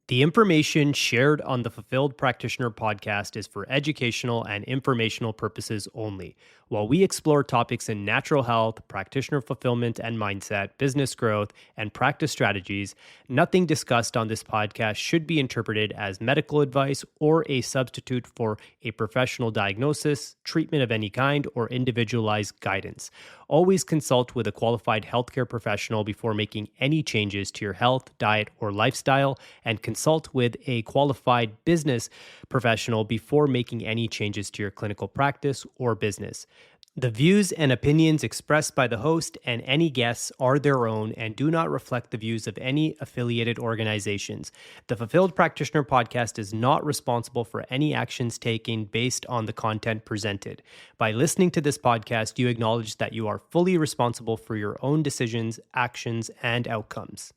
The information shared on the Fulfilled Practitioner podcast is for educational and informational purposes only. While we explore topics in natural health, practitioner fulfillment and mindset, business growth, and practice strategies, nothing discussed on this podcast should be interpreted as medical advice or a substitute for a professional diagnosis, treatment of any kind, or individualized guidance. Always consult with a qualified healthcare professional before making any changes to your health, diet, or lifestyle, and consult with a qualified business professional before making any changes to your clinical practice or business. The views and opinions expressed by the host and any guests are their own and do not reflect the views of any affiliated organizations. The Fulfilled Practitioner podcast is not responsible for any actions taken based on the content presented. By listening to this podcast, you acknowledge that you are fully responsible for your own decisions, actions, and outcomes.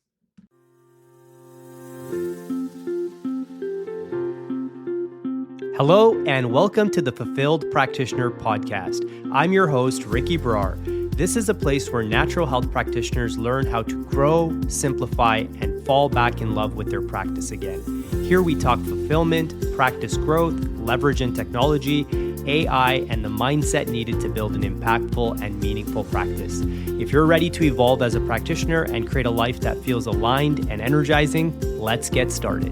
Hello, and welcome to the Fulfilled Practitioner podcast. I'm your host, Ricky Brar. This is a place where natural health practitioners learn how to grow, simplify, and fall back in love with their practice again. Here we talk fulfillment, practice growth, leverage in technology, AI, and the mindset needed to build an impactful and meaningful practice. If you're ready to evolve as a practitioner and create a life that feels aligned and energizing, let's get started.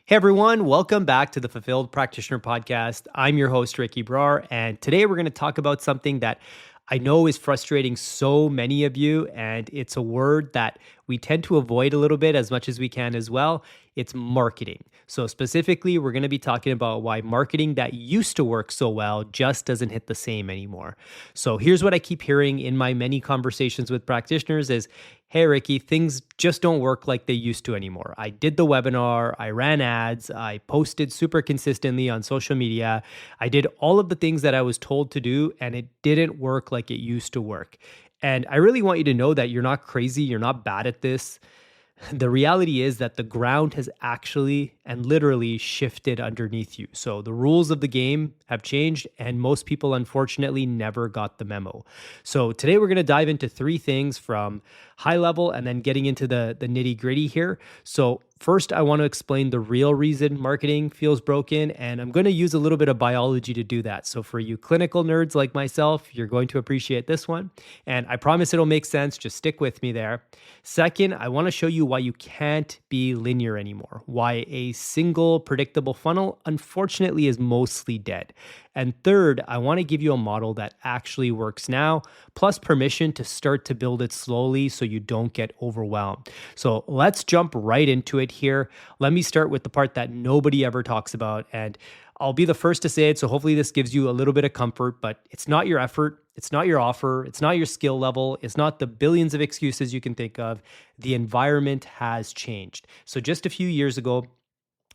Hey everyone, welcome back to the Fulfilled Practitioner podcast. I'm your host, Ricky Brar, and today we're going to talk about something that I know is frustrating so many of you, and it's a word that we tend to avoid a little bit as much as we can as well. It's marketing. So specifically, we're going to be talking about why marketing that used to work so well just doesn't hit the same anymore. So here's what I keep hearing in my many conversations with practitioners is, hey, Ricky, things just don't work like they used to anymore. I did the webinar, I ran ads, I posted super consistently on social media. I did all of the things that I was told to do, and it didn't work like it used to work. And I really want you to know that you're not crazy, you're not bad at this. The reality is that the ground has actually and literally shifted underneath you. So the rules of the game have changed, and most people unfortunately never got the memo. So today we're going to dive into three things from high level and then getting into the nitty gritty here. So first, I want to explain the real reason marketing feels broken, and I'm going to use a little bit of biology to do that. So for you clinical nerds like myself, you're going to appreciate this one, and I promise it'll make sense. Just stick with me there. Second, I want to show you why you can't be linear anymore, why a single predictable funnel unfortunately is mostly dead. And third, I want to give you a model that actually works now, plus permission to start to build it slowly so you don't get overwhelmed. So let's jump right into it here. Let me start with the part that nobody ever talks about, and I'll be the first to say it, so hopefully this gives you a little bit of comfort, but it's not your effort, it's not your offer, it's not your skill level, it's not the billions of excuses you can think of. The environment has changed. So just a few years ago,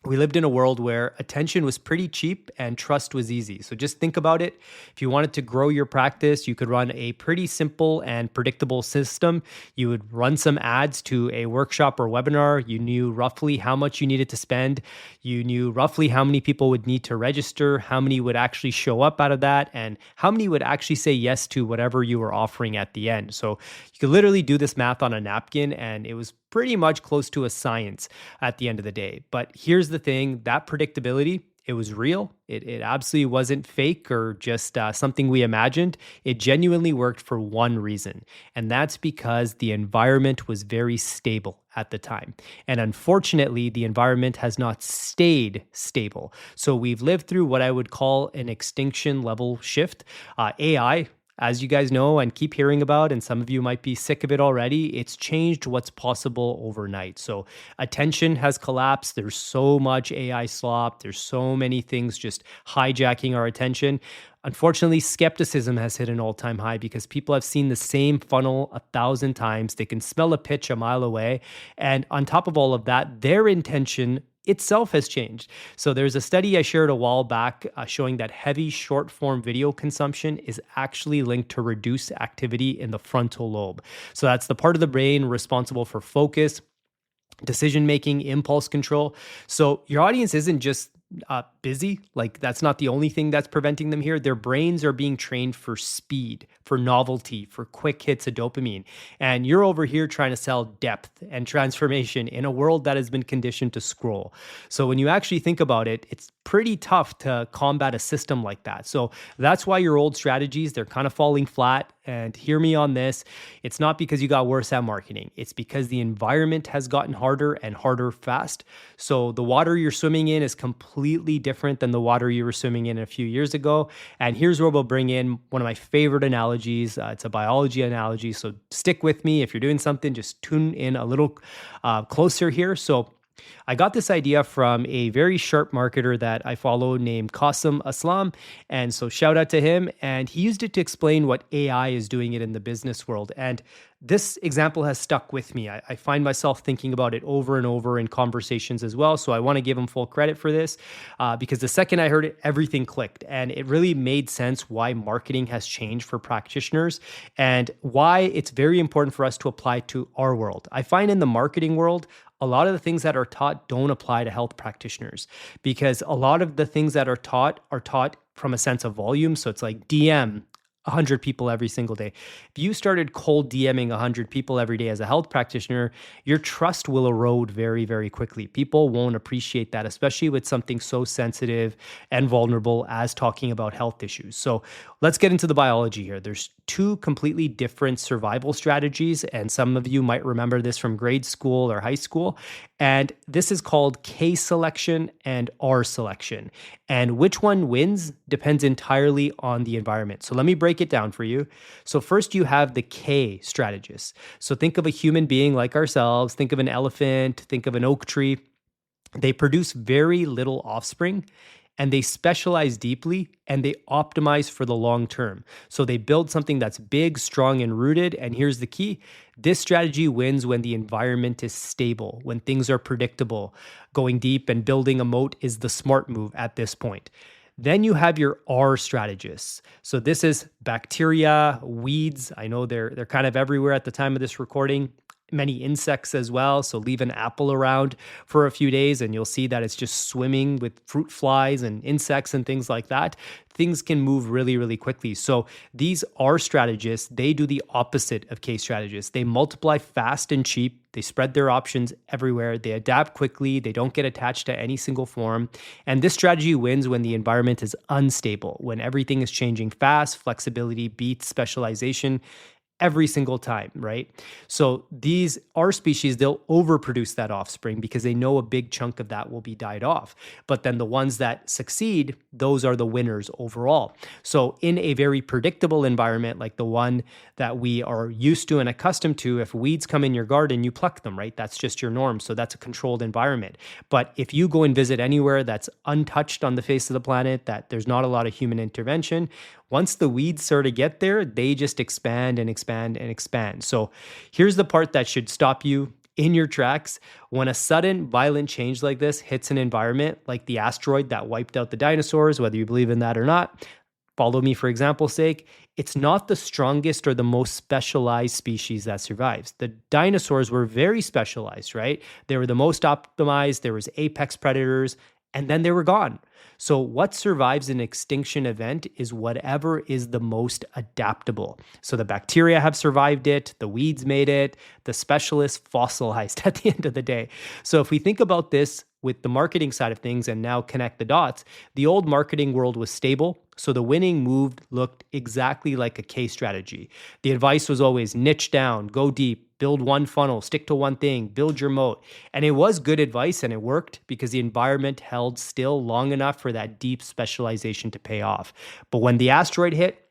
we lived in a world where attention was pretty cheap and trust was easy. So just think about it. If you wanted to grow your practice, you could run a pretty simple and predictable system. You would run some ads to a workshop or webinar. You knew roughly how much you needed to spend. You knew roughly how many people would need to register, how many would actually show up out of that, and how many would actually say yes to whatever you were offering at the end. So you could literally do this math on a napkin, and it was pretty much close to a science at the end of the day. But here's the thing, that predictability, it was real. It absolutely wasn't fake or just something we imagined. It genuinely worked for one reason, and that's because the environment was very stable at the time. And unfortunately, the environment has not stayed stable. So we've lived through what I would call an extinction level shift. AI, as you guys know and keep hearing about, and some of you might be sick of it already, it's changed what's possible overnight. So attention has collapsed. There's so much AI slop. There's so many things just hijacking our attention. Unfortunately, skepticism has hit an all-time high because people have seen the same funnel 1,000 times. They can smell a pitch a mile away. And on top of all of that, their intention itself has changed. So there's a study I shared a while back showing that heavy short form video consumption is actually linked to reduced activity in the frontal lobe. So that's the part of the brain responsible for focus, decision-making, impulse control. So your audience isn't just busy. Like that's not the only thing that's preventing them here. Their brains are being trained for speed, for novelty, for quick hits of dopamine. And you're over here trying to sell depth and transformation in a world that has been conditioned to scroll. So when you actually think about it, it's pretty tough to combat a system like that. So that's why your old strategies, they're kind of falling flat. And hear me on this. It's not because you got worse at marketing. It's because the environment has gotten harder and harder fast. So the water you're swimming in is completely different than the water you were swimming in a few years ago. And here's where we'll bring in one of my favorite analogies. It's a biology analogy. So stick with me. If you're doing something, just tune in a little closer here. So I got this idea from a very sharp marketer that I follow named Qasim Aslam. And so shout out to him. And he used it to explain what AI is doing it in the business world. And this example has stuck with me. I find myself thinking about it over and over in conversations as well. So I want to give him full credit for this because the second I heard it, everything clicked. And it really made sense why marketing has changed for practitioners and why it's very important for us to apply to our world. I find in the marketing world, a lot of the things that are taught don't apply to health practitioners because a lot of the things that are taught from a sense of volume. So it's like DM 100 people every single day. If you started cold DMing 100 people every day as a health practitioner, your trust will erode very, very quickly. People won't appreciate that, especially with something so sensitive and vulnerable as talking about health issues. So let's get into the biology here. There's two completely different survival strategies, and some of you might remember this from grade school or high school. And this is called K selection and R selection. And which one wins depends entirely on the environment. So let me break it down for you. So first you have the K strategists. So think of a human being like ourselves, think of an elephant, think of an oak tree. They produce very little offspring and they specialize deeply and they optimize for the long term. So they build something that's big, strong, and rooted. And here's the key. This strategy wins when the environment is stable, when things are predictable. Going deep and building a moat is the smart move at this point. Then you have your R strategists. So this is bacteria, weeds. I know they're kind of everywhere at the time of this recording. Many insects as well. So leave an apple around for a few days and you'll see that it's just swimming with fruit flies and insects and things like that. Things can move really, really quickly. So these R strategists, they do the opposite of K strategists. They multiply fast and cheap. They spread their options everywhere. They adapt quickly. They don't get attached to any single form. And this strategy wins when the environment is unstable, when everything is changing fast, flexibility beats specialization every single time, right? So these R species, they'll overproduce that offspring because they know a big chunk of that will be died off. But then the ones that succeed, those are the winners overall. So in a very predictable environment like the one that we are used to and accustomed to, if weeds come in your garden, you pluck them, right? That's just your norm. So that's a controlled environment. But if you go and visit anywhere that's untouched on the face of the planet, that there's not a lot of human intervention, once the weeds sort of get there, they just expand and expand and expand. So here's the part that should stop you in your tracks. When a sudden violent change like this hits an environment, like the asteroid that wiped out the dinosaurs, whether you believe in that or not, follow me for example's sake, it's not the strongest or the most specialized species that survives. The dinosaurs were very specialized, right? They were the most optimized, there was apex predators, and then they were gone. So what survives an extinction event is whatever is the most adaptable. So the bacteria have survived it, the weeds made it, the specialists fossilized at the end of the day. So if we think about this with the marketing side of things and now connect the dots, the old marketing world was stable. So the winning move looked exactly like a K strategy. The advice was always niche down, go deep, build one funnel, stick to one thing, build your moat. And it was good advice and it worked because the environment held still long enough for that deep specialization to pay off. But when the asteroid hit,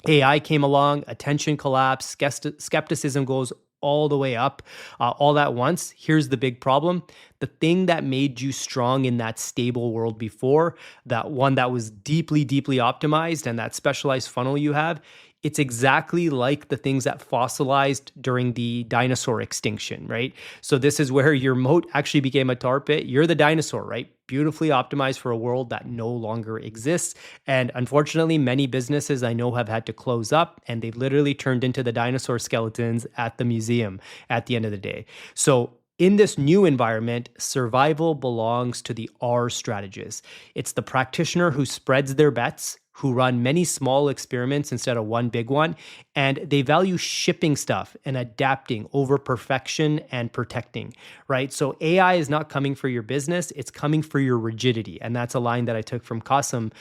AI came along, attention collapsed, skepticism goes all the way up, all at once. Here's the big problem. The thing that made you strong in that stable world before, that one that was deeply, deeply optimized and that specialized funnel you have, it's exactly like the things that fossilized during the dinosaur extinction, right? So this is where your moat actually became a tar pit. You're the dinosaur, right? Beautifully optimized for a world that no longer exists. And unfortunately, many businesses I know have had to close up and they've literally turned into the dinosaur skeletons at the museum at the end of the day. So In this new environment, survival belongs to the R strategist. It's the practitioner who spreads their bets, who run many small experiments instead of one big one, and they value shipping stuff and adapting over perfection and protecting, right? So AI is not coming for your business, it's coming for your rigidity. And that's a line that I took from Qasim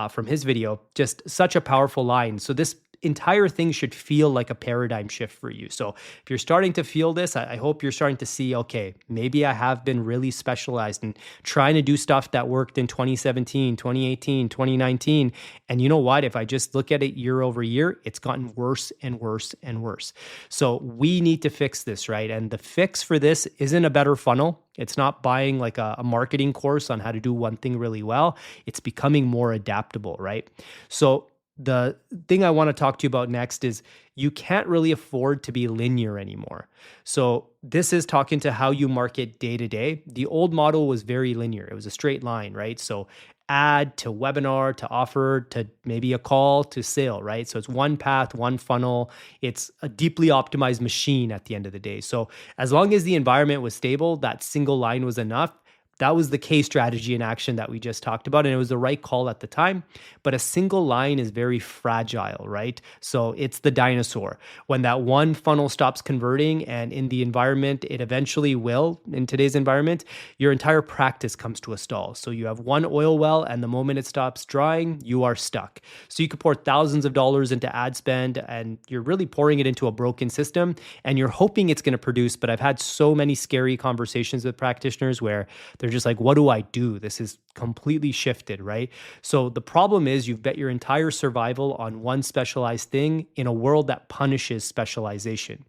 from his video. Just such a powerful line. So this entire thing should feel like a paradigm shift for you. So if you're starting to feel this, I hope you're starting to see, okay, maybe I have been really specialized in trying to do stuff that worked in 2017, 2018, 2019. And you know what? If I just look at it year over year, it's gotten worse and worse and worse. So we need to fix this, right? And the fix for this isn't a better funnel. It's not buying like a marketing course on how to do one thing really well. It's becoming more adaptable, right? So the thing I want to talk to you about next is you can't really afford to be linear anymore. So this is talking to how you market day to day. The old model was very linear. It was a straight line, right? So ad to webinar to offer to maybe a call to sale, right? So it's one path, one funnel. It's a deeply optimized machine at the end of the day. So as long as the environment was stable, that single line was enough. That was the K strategy in action that we just talked about, and it was the right call at the time. But a single line is very fragile, right? So it's the dinosaur. When that one funnel stops converting, and in the environment, it eventually will, in today's environment, your entire practice comes to a stall. So you have one oil well, and the moment it stops drying, you are stuck. So you could pour thousands of dollars into ad spend, and you're really pouring it into a broken system, and you're hoping it's going to produce. But I've had so many scary conversations with practitioners where they're just like, what do I do? This is completely shifted, right? So the problem is you've bet your entire survival on one specialized thing in a world that punishes specialization.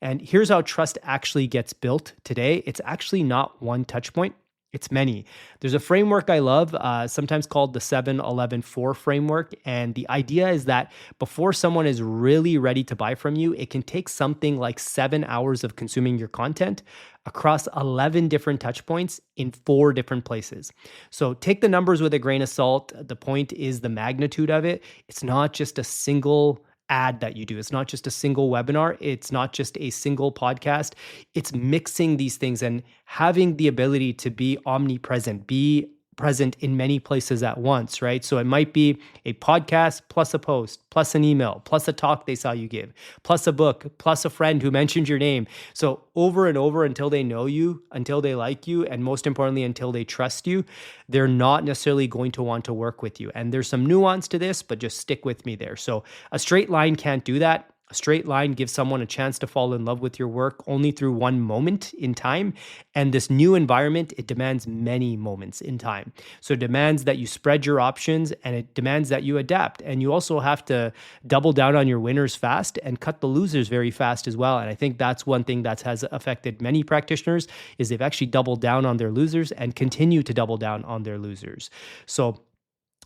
And here's how trust actually gets built today. It's actually not one touch point. It's many. There's a framework I love, sometimes called the 7-11-4 framework. And the idea is that before someone is really ready to buy from you, it can take something like 7 hours of consuming your content across 11 different touch points in 4 different places. So take the numbers with a grain of salt. The point is the magnitude of it. It's not just a single ad that you do. It's not just a single webinar. It's not just a single podcast. It's mixing these things and having the ability to be omnipresent, be present in many places at once, right? So it might be a podcast plus a post, plus an email, plus a talk they saw you give, plus a book, plus a friend who mentioned your name. So over and over until they know you, until they like you, and most importantly, until they trust you, they're not necessarily going to want to work with you. And there's some nuance to this, but just stick with me there. So a straight line can't do that. A straight line gives someone a chance to fall in love with your work only through one moment in time. And this new environment, it demands many moments in time. So it demands that you spread your options and it demands that you adapt. And you also have to double down on your winners fast and cut the losers very fast as well. And I think that's one thing that has affected many practitioners is they've actually doubled down on their losers and continue to double down on their losers. So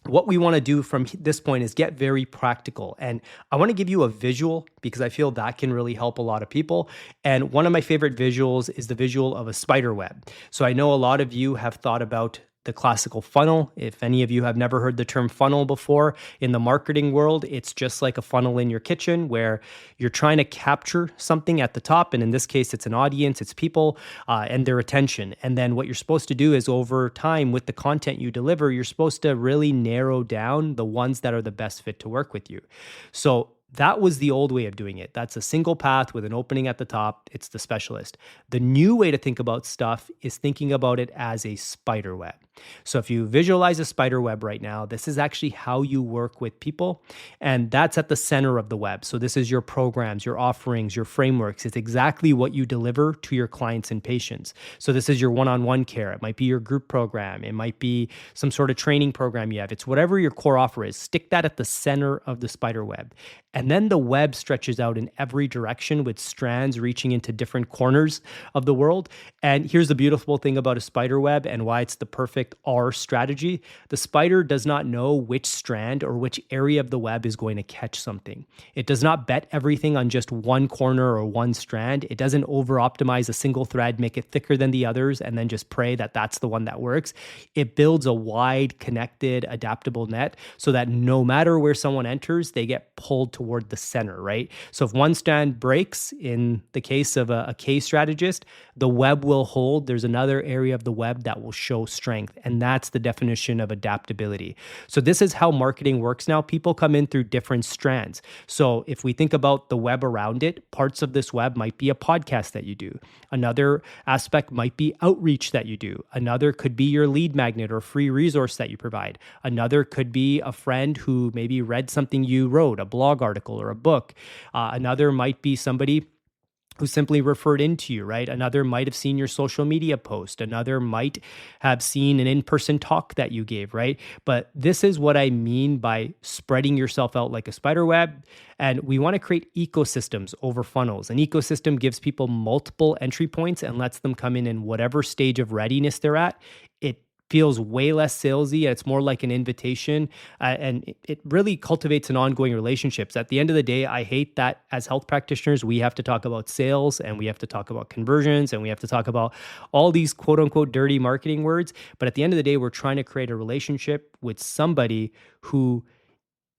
what we want to do from this point is get very practical. And I want to give you a visual because I feel that can really help a lot of people. And one of my favorite visuals is the visual of a spider web. So I know a lot of you have thought about the classical funnel. If any of you have never heard the term funnel before, in the marketing world, it's just like a funnel in your kitchen where you're trying to capture something at the top. And in this case, it's an audience, it's people and their attention. And then what you're supposed to do is over time with the content you deliver, you're supposed to really narrow down the ones that are the best fit to work with you. So that was the old way of doing it. That's a single path with an opening at the top. It's the specialist. The new way to think about stuff is thinking about it as a spider web. So if you visualize a spider web right now, this is actually how you work with people. And that's at the center of the web. So this is your programs, your offerings, your frameworks. It's exactly what you deliver to your clients and patients. So this is your one-on-one care. It might be your group program. It might be some sort of training program you have. It's whatever your core offer is. Stick that at the center of the spider web. And then the web stretches out in every direction with strands reaching into different corners of the world. And here's the beautiful thing about a spider web and why it's the perfect perfect R strategy, the spider does not know which strand or which area of the web is going to catch something. It does not bet everything on just one corner or one strand. It doesn't over optimize a single thread, make it thicker than the others, and then just pray that that's the one that works. It builds a wide, connected, adaptable net so that no matter where someone enters, they get pulled toward the center, right? So if one strand breaks, in the case of a K strategist, the web will hold. There's another area of the web that will show strength. And that's the definition of adaptability. So this is how marketing works now. People come in through different strands. So if we think about the web around it, parts of this web might be a podcast that you do. Another aspect might be outreach that you do. Another could be your lead magnet or free resource that you provide. Another could be a friend who maybe read something you wrote, a blog article or a book. Another might be somebody who simply referred into you, right? Another might have seen your social media post. Another might have seen an in-person talk that you gave, right? But this is what I mean by spreading yourself out like a spider web. And we want to create ecosystems over funnels. An ecosystem gives people multiple entry points and lets them come in whatever stage of readiness they're at. It feels way less salesy. It's more like an invitation, and it really cultivates an ongoing relationships. At the end of the day, I hate that as health practitioners, we have to talk about sales and we have to talk about conversions and we have to talk about all these quote unquote dirty marketing words. But at the end of the day, we're trying to create a relationship with somebody who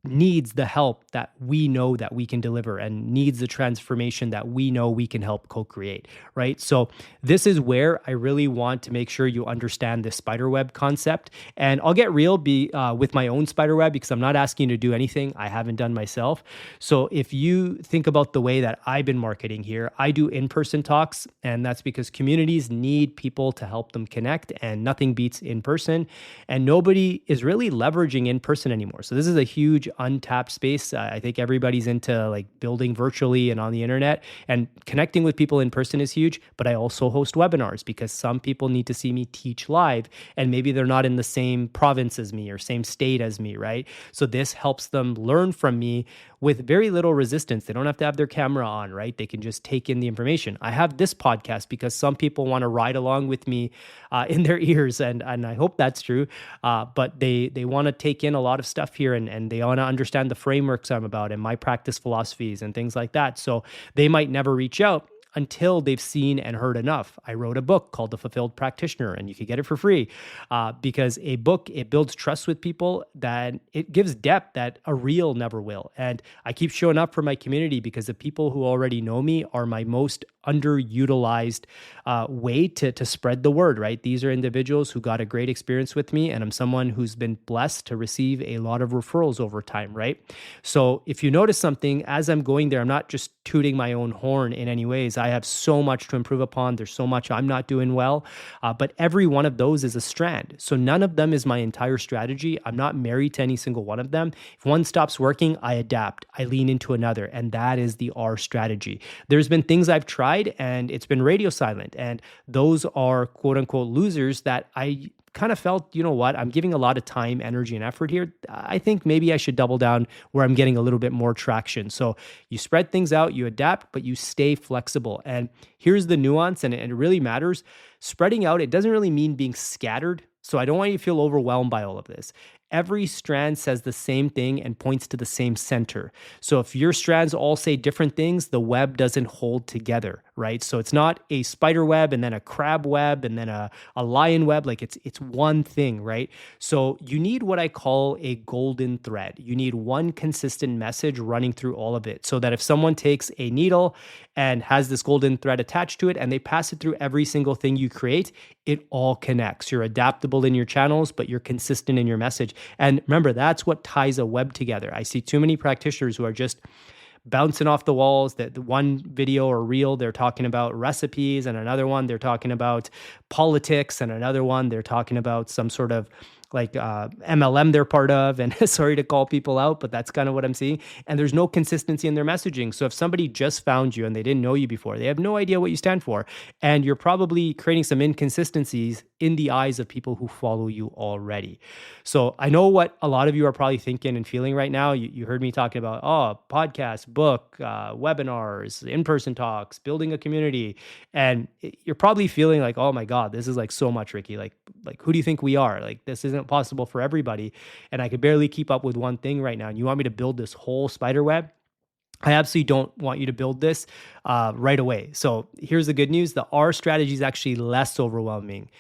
needs the help that we know that we can deliver and needs the transformation that we know we can help co-create, right? So this is where I really want to make sure you understand this spiderweb concept. And I'll get real with my own spiderweb because I'm not asking you to do anything I haven't done myself. So if you think about the way that I've been marketing here, I do in-person talks, and that's because communities need people to help them connect, and nothing beats in-person. And nobody is really leveraging in-person anymore. So this is a huge untapped space. I think everybody's into like building virtually and on the internet, and connecting with people in person is huge. But I also host webinars because some people need to see me teach live, and maybe they're not in the same province as me or same state as me, right? So this helps them learn from me with very little resistance. They don't have to have their camera on, right? They can just take in the information. I have this podcast because some people want to ride along with me in their ears, and I hope that's true. But they want to take in a lot of stuff here, and they want to understand the frameworks I'm about and my practice philosophies and things like that. So they might never reach out until they've seen and heard enough. I wrote a book called The Fulfilled Practitioner, and you could get it for free because a book, it builds trust with people, that it gives depth that a reel never will. And I keep showing up for my community because the people who already know me are my most underutilized way to spread the word, right? These are individuals who got a great experience with me, and I'm someone who's been blessed to receive a lot of referrals over time, right? So if you notice something, as I'm going there, I'm not just tooting my own horn in any ways. I have so much to improve upon. There's so much I'm not doing well, but every one of those is a strand. So none of them is my entire strategy. I'm not married to any single one of them. If one stops working, I adapt. I lean into another, and that is the R strategy. There's been things I've tried and it's been radio silent, and those are quote unquote losers that I kind of felt, you know what, I'm giving a lot of time, energy, and effort here. I think maybe I should double down where I'm getting a little bit more traction. So you spread things out, you adapt, but you stay flexible. And here's the nuance, and it really matters. Spreading out, it doesn't really mean being scattered. So I don't want you to feel overwhelmed by all of this. Every strand says the same thing and points to the same center. So if your strands all say different things, the web doesn't hold together, right? So it's not a spider web and then a crab web and then a lion web. Like it's one thing, right? So you need what I call a golden thread. You need one consistent message running through all of it, so that if someone takes a needle and has this golden thread attached to it and they pass it through every single thing you create, it all connects. You're adaptable in your channels, but you're consistent in your message. And remember, that's what ties a web together. I see too many practitioners who are just bouncing off the walls. That one video or reel, they're talking about recipes, and another one, they're talking about politics, and another one, they're talking about some sort of like MLM they're part of. And sorry to call people out, but that's kind of what I'm seeing. And there's no consistency in their messaging. So if somebody just found you and they didn't know you before, they have no idea what you stand for. And you're probably creating some inconsistencies in the eyes of people who follow you already. So I know what a lot of you are probably thinking and feeling right now. You heard me talking about, podcast, book, webinars, in-person talks, building a community. And you're probably feeling like, oh my God, this is like so much, Ricky. Like Like, who do you think we are? Like, this isn't possible for everybody. And I could barely keep up with one thing right now. And you want me to build this whole spider web? I absolutely don't want you to build this right away. So here's the good news. The R strategy is actually less overwhelming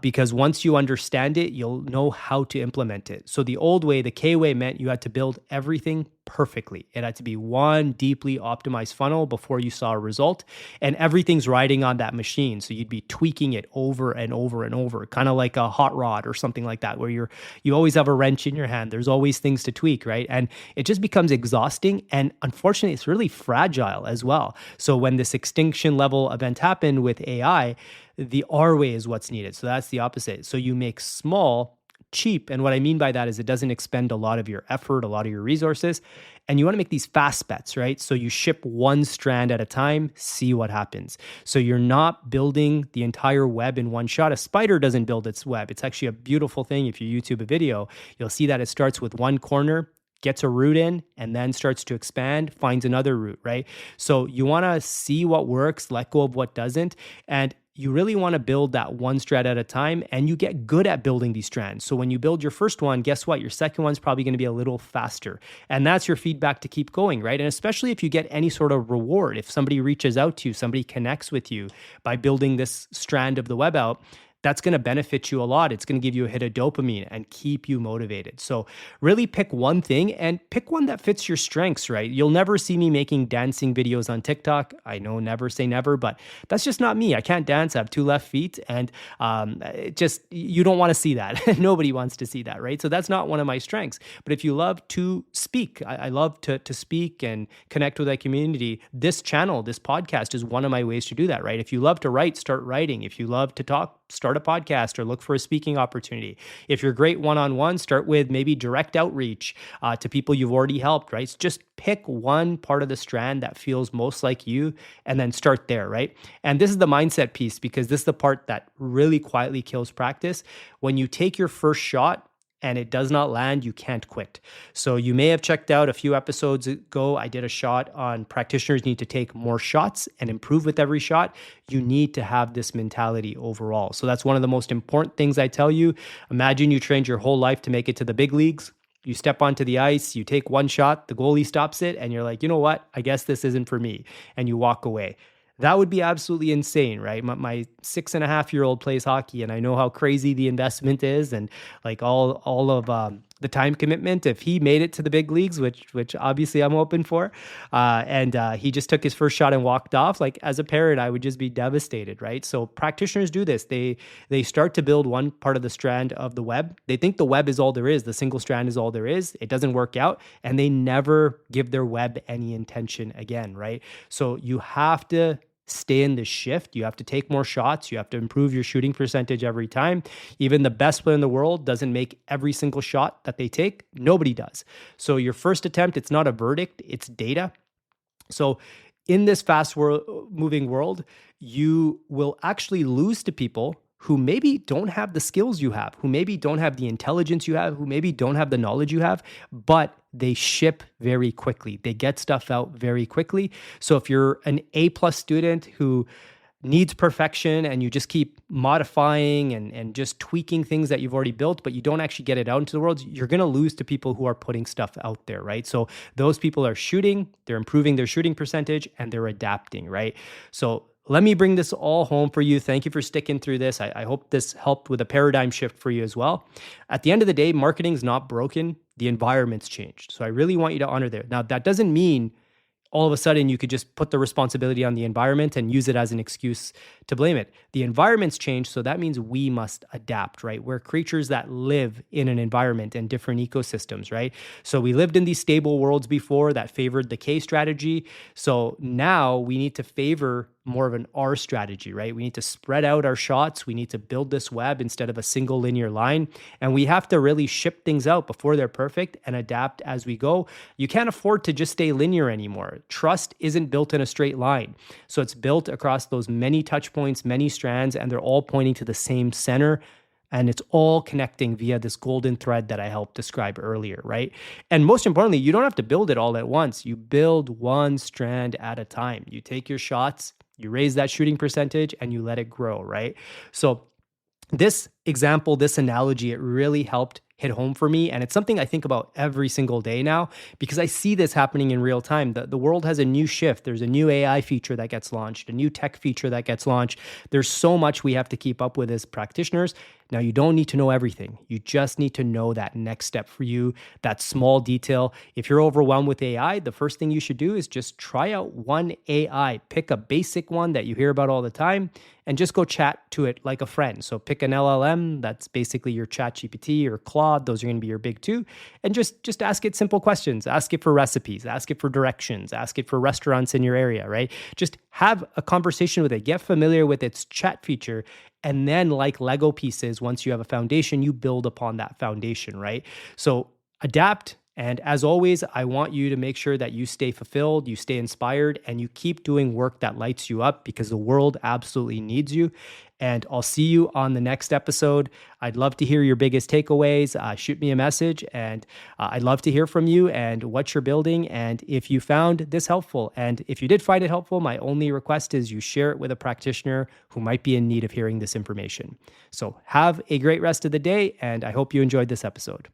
because once you understand it, you'll know how to implement it. So the old way, the K way, meant you had to build everything perfectly. It had to be one deeply optimized funnel before you saw a result. And everything's riding on that machine. So you'd be tweaking it over and over and over, kind of like a hot rod or something like that, where you always have a wrench in your hand. There's always things to tweak, right? And it just becomes exhausting. And unfortunately, it's really fragile as well. So when this extinction level event happened with AI, the R way is what's needed. So that's the opposite. So you make small, cheap. And what I mean by that is it doesn't expend a lot of your effort, a lot of your resources. And you want to make these fast bets, right? So you ship one strand at a time, see what happens. So you're not building the entire web in one shot. A spider doesn't build its web. It's actually a beautiful thing. If you YouTube a video, you'll see that it starts with one corner, gets a root in, and then starts to expand, finds another root, right? So you want to see what works, let go of what doesn't. And you really want to build that one strand at a time, and you get good at building these strands. So when you build your first one, guess what? Your second one's probably going to be a little faster. And that's your feedback to keep going, right? And especially if you get any sort of reward, if somebody reaches out to you, somebody connects with you by building this strand of the web out, that's going to benefit you a lot. It's going to give you a hit of dopamine and keep you motivated. So really pick one thing and pick one that fits your strengths, right? You'll never see me making dancing videos on TikTok. I know never say never, but that's just not me. I can't dance. I have two left feet, and you don't want to see that. Nobody wants to see that, right? So that's not one of my strengths. But if you love to speak, I love to speak and connect with that community. This channel, this podcast is one of my ways to do that, right? If you love to write, start writing. If you love to talk, start a podcast or look for a speaking opportunity. If you're great one-on-one, start with maybe direct outreach to people you've already helped, right? So just pick one part of the strand that feels most like you and then start there, right? And this is the mindset piece, because this is the part that really quietly kills practice. When you take your first shot and it does not land, you can't quit. So you may have checked out a few episodes ago. I did a shot on practitioners need to take more shots and improve with every shot. You need to have this mentality overall. So that's one of the most important things I tell you. Imagine you trained your whole life to make it to the big leagues. You step onto the ice, you take one shot, the goalie stops it, and you're like, you know what? I guess this isn't for me. And you walk away. That would be absolutely insane, right? My 6.5-year-old plays hockey, and I know how crazy the investment is, and like all of the time commitment. If he made it to the big leagues, which obviously I'm open for, and he just took his first shot and walked off, like as a parent, I would just be devastated, right? So practitioners do this. They start to build one part of the strand of the web. They think the web is all there is. The single strand is all there is. It doesn't work out, and they never give their web any intention again, right? So you have to stay in this shift. You have to take more shots. You have to improve your shooting percentage every time. Even the best player in the world doesn't make every single shot that they take. Nobody does. So your first attempt, it's not a verdict, it's data. So in this moving world, you will actually lose to people who maybe don't have the skills you have, who maybe don't have the intelligence you have, who maybe don't have the knowledge you have, but they ship very quickly. They get stuff out very quickly. So if you're an A+ student who needs perfection and you just keep modifying and just tweaking things that you've already built, but you don't actually get it out into the world, you're going to lose to people who are putting stuff out there, right? So those people are shooting, they're improving their shooting percentage, and they're adapting, right? So let me bring this all home for you. Thank you for sticking through this. I hope this helped with a paradigm shift for you as well. At the end of the day, marketing's not broken. The environment's changed. So I really want you to honor that. Now, that doesn't mean all of a sudden you could just put the responsibility on the environment and use it as an excuse to blame it. The environment's changed, so that means we must adapt, right? We're creatures that live in an environment and different ecosystems, right? So we lived in these stable worlds before that favored the K strategy. So now we need to favor more of an R strategy, right? We need to spread out our shots. We need to build this web instead of a single linear line. And we have to really ship things out before they're perfect and adapt as we go. You can't afford to just stay linear anymore. Trust isn't built in a straight line. So it's built across those many touch points, many strands, and they're all pointing to the same center. And it's all connecting via this golden thread that I helped describe earlier, right? And most importantly, you don't have to build it all at once. You build one strand at a time. You take your shots, you raise that shooting percentage, and you let it grow, right? So This example, this analogy, it really helped hit home for me. And it's something I think about every single day now because I see this happening in real time. The world has a new shift. There's a new AI feature that gets launched, a new tech feature that gets launched. There's so much we have to keep up with as practitioners. Now, you don't need to know everything. You just need to know that next step for you, that small detail. If you're overwhelmed with AI, the first thing you should do is just try out one AI. Pick a basic one that you hear about all the time and just go chat to it like a friend. So pick an LLM, that's basically your Chat GPT or Claude. Those are going to be your big two. And just ask it simple questions. Ask it for recipes, ask it for directions, ask it for restaurants in your area, right? Just have a conversation with it. Get familiar with its chat feature. And then, like Lego pieces, once you have a foundation, you build upon that foundation, right? So adapt. And as always, I want you to make sure that you stay fulfilled, you stay inspired, and you keep doing work that lights you up because the world absolutely needs you. And I'll see you on the next episode. I'd love to hear your biggest takeaways. Shoot me a message, and I'd love to hear from you and what you're building. And if you found this helpful, and if you did find it helpful, my only request is you share it with a practitioner who might be in need of hearing this information. So have a great rest of the day, and I hope you enjoyed this episode.